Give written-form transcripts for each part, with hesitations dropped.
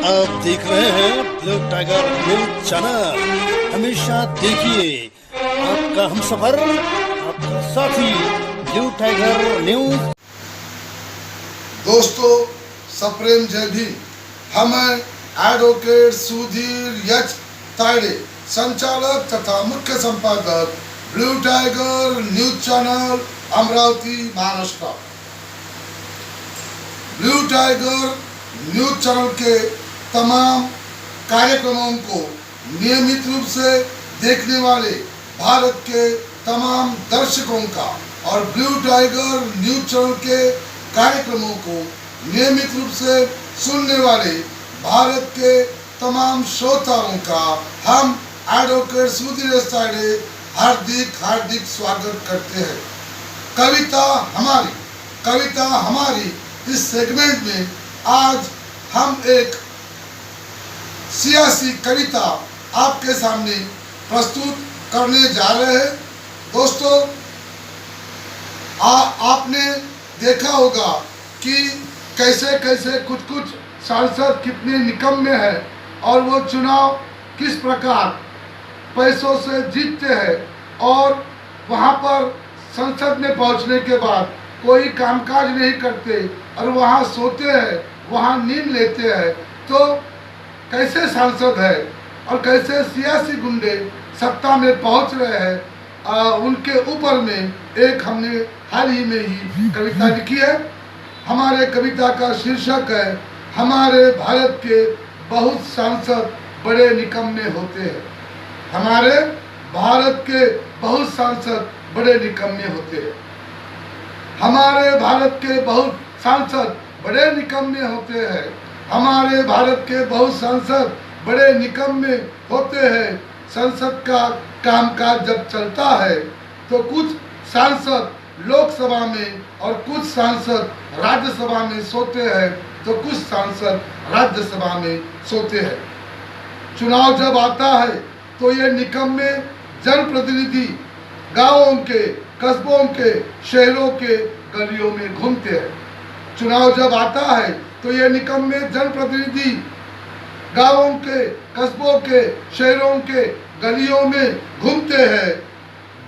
आप देख रहे हैं ब्लू टाइगर न्यूज चैनल। हमेशा देखिए आपका हमसफर, आपका साथी ब्लू टाइगर न्यूज। दोस्तों सप्रेम जय भीम। हम एडवोकेट सुधीर एच तायडे, संचालक तथा मुख्य संपादक blue tiger news channel Amravati Maharashtra. Blue tiger news channel के तमाम कार्यक्रमों को नियमित रूप से देखने वाले भारत के तमाम दर्शकों का और ब्लू टाइगर न्यूज चैनल के कार्यक्रमों को नियमित रूप से सुनने वाले भारत के तमाम श्रोताओं का हम एडवोकेट सुधीर तायडे हार्दिक स्वागत करते हैं। कविता हमारी इस सेगमेंट में आज हम एक सियासी कविता आपके सामने प्रस्तुत करने जा रहे हैं। दोस्तों आपने देखा होगा कि कैसे कैसे कुछ सांसद कितने निकम्मे हैं और वो चुनाव किस प्रकार पैसों से जीतते हैं और वहाँ पर संसद में पहुँचने के बाद कोई कामकाज नहीं करते और वहाँ सोते हैं, वहाँ नींद लेते हैं। तो कैसे सांसद है और कैसे सियासी गुंडे सत्ता में पहुँच रहे हैं, उनके ऊपर में एक हमने हाल ही में ही कविता लिखी है। हमारे कविता का शीर्षक है हमारे भारत के बहुत सांसद बड़े निकम्मे होते हैं। हमारे भारत के बहुत सांसद बड़े निकम्मे होते हैं। हमारे भारत के बहुत सांसद बड़े निकम्मे होते हैं। हमारे भारत के बहुत सांसद बड़े निकम्मे होते हैं। संसद का कामकाज जब चलता है तो कुछ सांसद लोकसभा में और कुछ सांसद राज्यसभा में सोते हैं, तो कुछ सांसद राज्यसभा में सोते हैं। चुनाव जब आता है तो ये निकम्मे जनप्रतिनिधि गांवों के, कस्बों के, शहरों के गलियों में घूमते हैं। चुनाव जब आता है तो ये निकम्मे जनप्रतिनिधि गांवों के, कस्बों के, शहरों के गलियों में घूमते हैं।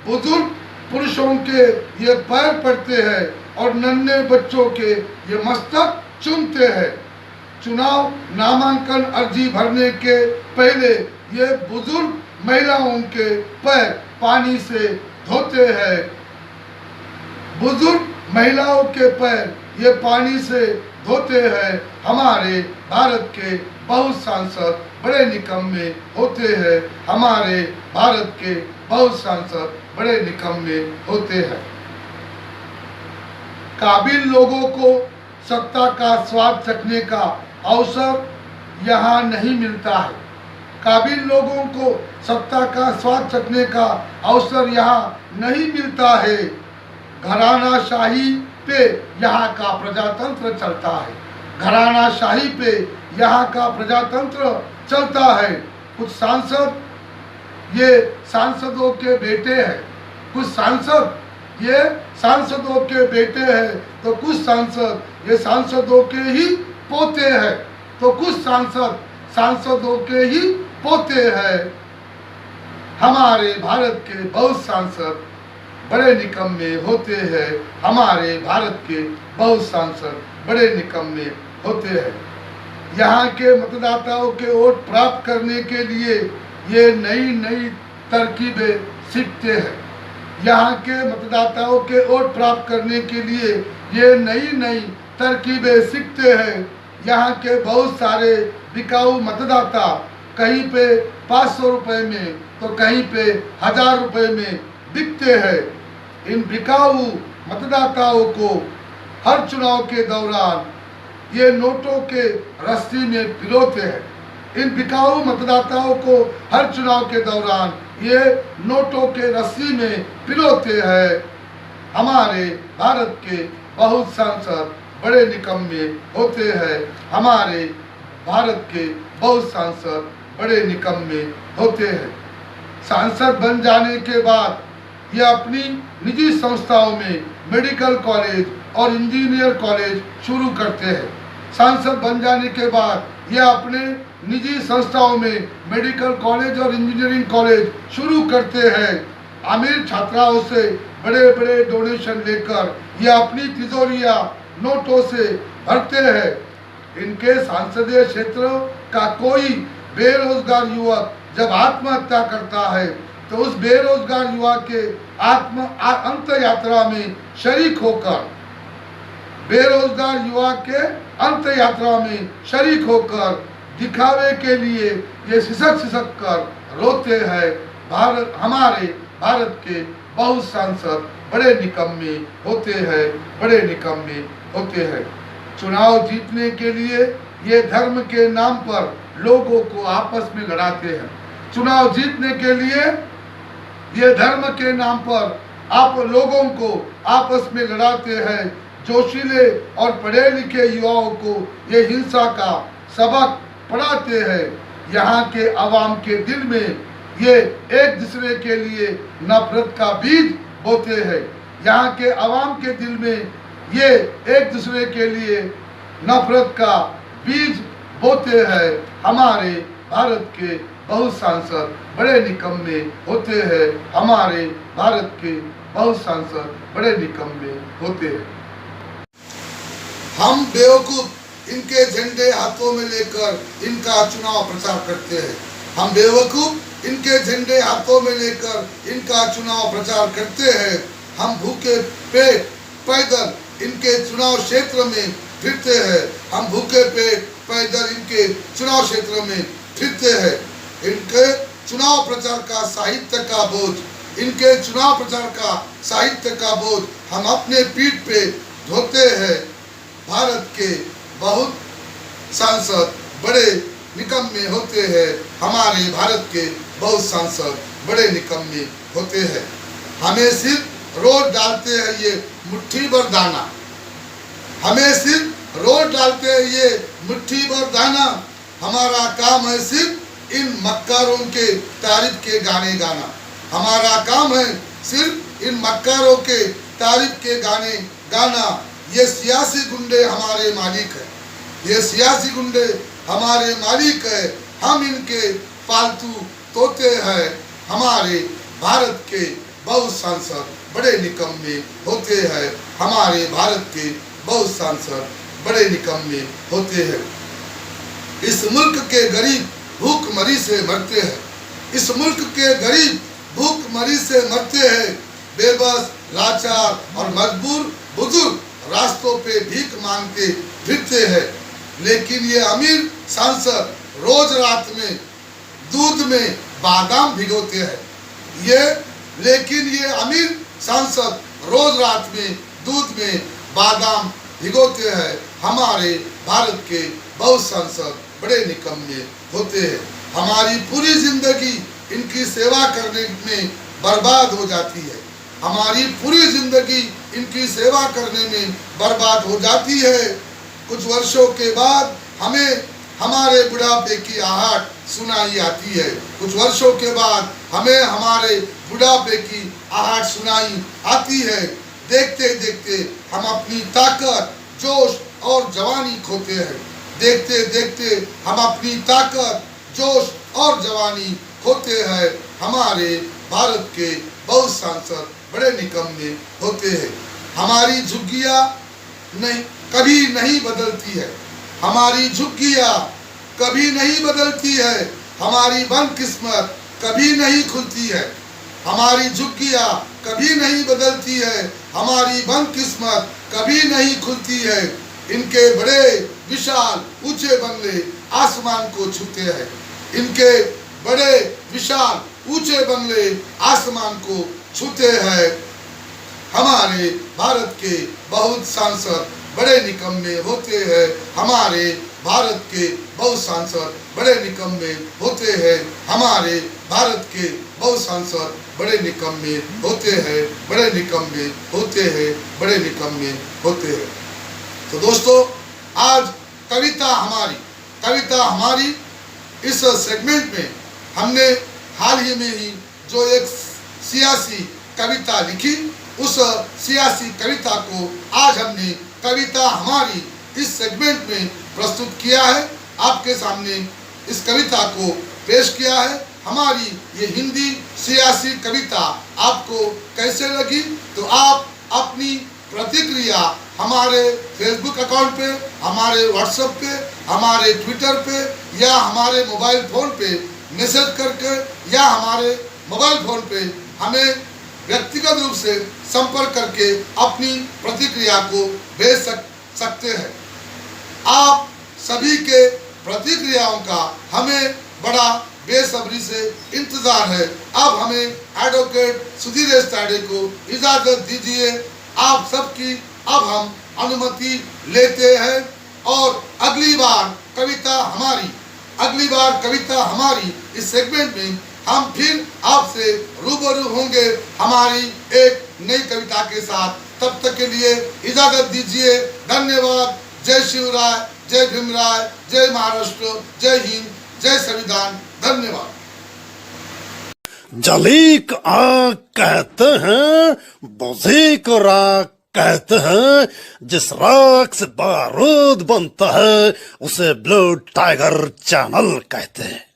बुजुर्ग पुरुषों के ये पैर पड़ते हैं और नन्हे बच्चों के ये मस्तक चूमते हैं। चुनाव नामांकन अर्जी भरने के पहले ये बुजुर्ग महिलाओं के पैर पानी से धोते हैं। बुजुर्ग महिलाओं के पैर ये पानी से धोते हैं। हमारे भारत के बहुत सांसद बड़े निकम्मे होते हैं। हमारे भारत के बहुत सांसद बड़े निकम्मे होते हैं। काबिल लोगों को सत्ता का स्वाद चखने का अवसर यहाँ नहीं मिलता है। काबिल लोगों को सत्ता का स्वाद चखने का अवसर यहाँ नहीं मिलता है। घरानाशाही पे यहाँ का प्रजातंत्र चलता है। घरानाशाही पे यहाँ का प्रजातंत्र चलता है। कुछ सांसद ये सांसदों के बेटे हैं, कुछ सांसद ये सांसदों के बेटे हैं, तो कुछ सांसद ये सांसदों के ही पोते हैं, तो कुछ सांसद सांसदों के ही पोते हैं। हमारे भारत के बहुत सांसद बड़े निकम्मे होते हैं। हमारे भारत के बहुत सांसद बड़े निकम्मे होते हैं। यहाँ के मतदाताओं के वोट प्राप्त करने के लिए ये नई तरकीबें सीखते हैं। यहाँ के मतदाताओं के वोट प्राप्त करने के लिए ये नई तरकीबें सीखते हैं। यहाँ के बहुत सारे बिकाऊ मतदाता कहीं पे 500 रुपये में तो कहीं पे 1000 रुपये में बिकते हैं। इन बिकाऊ मतदाताओं को हर चुनाव के दौरान ये नोटों के रस्सी में पिरोते हैं। इन बिकाऊ मतदाताओं को हर चुनाव के दौरान ये नोटों के रस्सी में पिरोते हैं। हमारे भारत के बहुत सांसद बड़े निकम्मे होते हैं। हमारे भारत के बहुत सांसद बड़े निकम्मे होते हैं। सांसद बन जाने के बाद ये अपनी निजी संस्थाओं में मेडिकल कॉलेज और इंजीनियर कॉलेज शुरू करते हैं। सांसद बन जाने के बाद ये अपने निजी संस्थाओं में मेडिकल कॉलेज और इंजीनियरिंग कॉलेज शुरू करते हैं। अमीर छात्राओं से बड़े बड़े डोनेशन लेकर ये अपनी तिजोरियां नोटों से भरते हैं। इनके संसदीय क्षेत्रों का कोई बेरोजगार युवक जब आत्महत्या करता है तो उस बेरोजगार युवा के अंत यात्रा में शरीक होकर दिखावे के लिए ये सिसक कर रोते हैं। हमारे भारत के बहुत सांसद बड़े निकम्मे होते हैं। चुनाव जीतने के लिए ये धर्म के नाम पर लोगों को आपस में लड़ाते हैं। चुनाव जीतने के लिए ये धर्म के नाम पर आप लोगों को आपस में लड़ाते हैं। जोशीले और पढ़े लिखे युवाओं को ये हिंसा का सबक पढ़ाते हैं। यहाँ के अवाम के दिल में ये एक दूसरे के लिए नफरत का बीज बोते हैं। यहाँ के अवाम के दिल में ये एक दूसरे के लिए नफरत का बीज बोते हैं। हमारे भारत के बहुत सांसद बड़े निकम्मे होते हैं। हमारे भारत के बहुत सांसद बड़े निकम्मे होते हैं। हम बेवकूफ इनके झंडे हाथों में लेकर इनका चुनाव प्रचार करते हैं। हम बेवकूफ इनके झंडे हाथों में लेकर इनका चुनाव प्रचार करते हैं। हम भूखे पेट पैदल इनके चुनाव क्षेत्र में फिरते हैं। हम भूखे पेट पैदल इनके चुनाव क्षेत्र में फिरते हैं। इनके चुनाव प्रचार का साहित्य का बोझ, इनके चुनाव प्रचार का साहित्य का बोझ हम अपने पीठ पे ढोते हैं। भारत के बहुत सांसद बड़े निकम्मे होते हैं। हमारे भारत के बहुत सांसद बड़े निकम्मे होते हैं। हमें सिर्फ रोज डालते हैं ये मुट्ठी भर दाना, हमें सिर्फ रोज डालते हैं ये मुट्ठी भर दाना। हमारा काम है सिर्फ इन मक्कारों के तारीफ के गाने गाना। हमारा काम है सिर्फ इन मक्कारों के तारीफ के गाने गाना। ये सियासी गुंडे हमारे मालिक है, ये सियासी गुंडे हमारे मालिक है। हम इनके पालतू तोते हैं। हमारे भारत के बहुत सांसद बड़े निकम्मे होते हैं। हमारे भारत के बहुत सांसद बड़े निकम्मे होते हैं। इस मुल्क के गरीब भूखमरी से मरते हैं। इस मुल्क के गरीब भूखमरी से मरते हैं। बेबस, लाचार और मजबूर बुजुर्ग रास्तों पे भीख मांगते फिरते हैं। लेकिन ये अमीर सांसद रोज रात में दूध में बादाम भिगोते हैं। लेकिन ये अमीर सांसद रोज रात में दूध में बादाम भिगोते हैं। हमारे भारत के बहुत सांसद बड़े निकम्मे होते हैं। हमारी पूरी जिंदगी इनकी सेवा करने में बर्बाद हो जाती है। हमारी पूरी जिंदगी इनकी सेवा करने में बर्बाद हो जाती है। कुछ वर्षों के बाद हमें हमारे बुढ़ापे की आहट सुनाई आती है। कुछ वर्षों के बाद हमें हमारे बुढ़ापे की आहट सुनाई आती है। देखते देखते हम अपनी ताकत, जोश और जवानी खोते हैं। देखते देखते हम अपनी ताकत, जोश और जवानी खोते हैं। हमारे भारत के बहुत सांसद बड़े निकम्मे होते हैं। हमारी झुग्गियाँ कभी नहीं बदलती है। हमारी झुग्गियाँ कभी नहीं बदलती है। हमारी बदकिस्मत कभी नहीं खुलती है। हमारी झुग्गियाँ कभी नहीं बदलती है। हमारी बदकिस्मत कभी नहीं खुलती है। इनके बड़े विशाल ऊंचे बंगले आसमान को छूते हैं। इनके बड़े विशाल ऊंचे बंगले आसमान को छूते हैं। हमारे भारत के बहुत सांसद बड़े निकम्मे होते हैं। हमारे भारत के बहुत सांसद बड़े निकम्मे होते हैं। हमारे भारत के बहुत सांसद बड़े निकम्मे होते हैं। बड़े निकम्मे होते हैं। बड़े निकम्मे होते हैं। तो दोस्तों, आज कविता हमारी इस सेगमेंट में हमने हाल ही में ही जो एक सियासी कविता लिखी, उस सियासी कविता को आज हमने कविता हमारी इस सेगमेंट में प्रस्तुत किया है, आपके सामने इस कविता को पेश किया है। हमारी ये हिंदी सियासी कविता आपको कैसे लगी, तो आप अपनी प्रतिक्रिया हमारे फेसबुक अकाउंट पे, हमारे व्हाट्सएप पे, हमारे ट्विटर पे या हमारे मोबाइल फ़ोन पे मैसेज करके या हमारे मोबाइल फ़ोन पे हमें व्यक्तिगत रूप से संपर्क करके अपनी प्रतिक्रिया को भेज सकते हैं। आप सभी के प्रतिक्रियाओं का हमें बड़ा बेसब्री से इंतजार है। अब हमें एडवोकेट सुधीर एस्ताडे को इजाजत दीजिए। आप सबकी अब हम अनुमति लेते हैं और अगली बार कविता हमारी इस सेगमेंट में हम फिर आपसे रूबरू होंगे हमारी एक नई कविता के साथ। तब तक के लिए इजाजत दीजिए। धन्यवाद। जय शिवराय, जय भीमराय, जय महाराष्ट्र, जय हिंद, जय संविधान। धन्यवाद। जली को आग कहते हैं, बुझी को राख कहते हैं, जिस राख से बारूद बनता है उसे ब्लू टाइगर चैनल कहते हैं।